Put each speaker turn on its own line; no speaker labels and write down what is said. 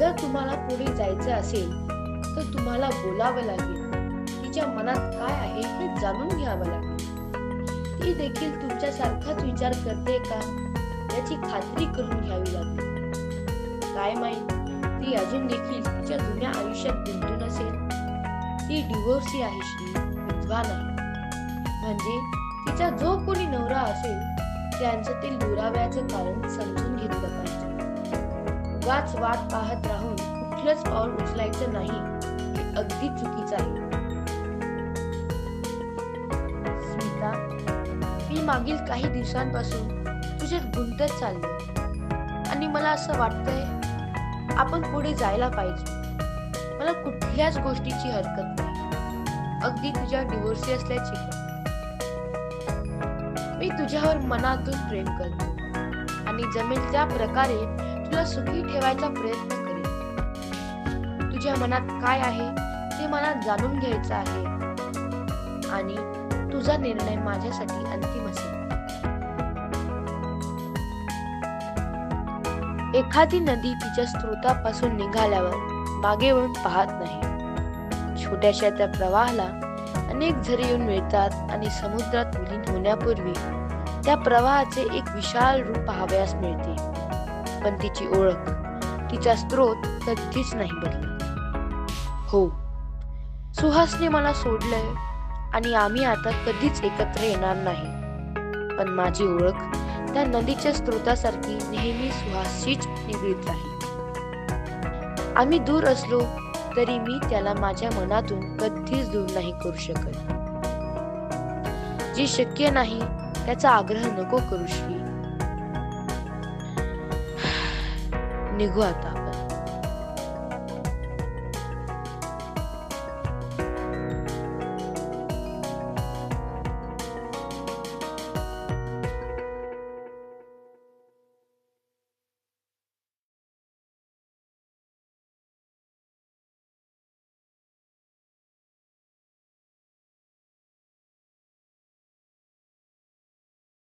जर तुम्हाला पुढे जायचं असेल तर तुम्हाला बोलावं लागेल. तिच्या मनात काय आहे हे जाणून घ्यावं लागेल. ती देखील तुमच्यासारखाच विचार करते का याची खात्री करून घ्यावी लागेल. काय माहित, ती अजून देखील तिच्या जुन्या आयुष्यात गुंतून असेल. ती डिव्होर्सी आहे श्री, विधवा नाही. म्हणजे तिचा जो कोणी नवरा असेल त्यांच्यातील दुराव्याचं कारण समजून घेतलं पाहिजे. उगाच वाट पाहत राहून कुठलंच पाऊल उचलायचं नाही, हे अगदी चुकीचं आहे. स्मिता, मी मागील काही दिवसांपासून तुझ्यात गुंतत चाललोय आणि मला असं वाटतंय आपण पुढे जायला पाहिजे. मला कुठल्याच गोष्टीची हरकत नाही, अगदी तुझ्या डिव्होर्सी असल्याची पण. मी तुझ्यावर मनातून प्रेम करतो आणि जमेल त्या प्रकारे तुला सुखी ठेवायचा प्रयत्न करेन. तुझ्या मनात काय आहे ते मला जाणून घ्यायचं आहे आणि तुझा निर्णय माझ्यासाठी अंतिम असेल. एखादी नदी तिच्या स्रोतापासून निघाल्यावर मागे वळून पाहत नाही. छोट्याशा त्या प्रवाहाला अनेक झरे येऊन मिळतात आणि समुद्रात विलीन होण्यापूर्वी त्या प्रवाहाचे एक विशाल रूप पाहावयास मिळते. पण तिची ओळख, तिचा स्रोत कधीच नाही बदलत. हो, सुहासने मला सोडलंय आणि आम्ही आता कधीच एकत्र येणार नाही. पण माझी ओळख त्या नदीच्या स्रोतासारखी नेहमी सुहासशीच निगडीत राहील. आम्ही दूर असलो तरी मी त्याला माझ्या मनातून कधीच दूर नाही करू शकत. जे शक्य नाही त्याचा आग्रह नको करू श्री. निघू आता आपण.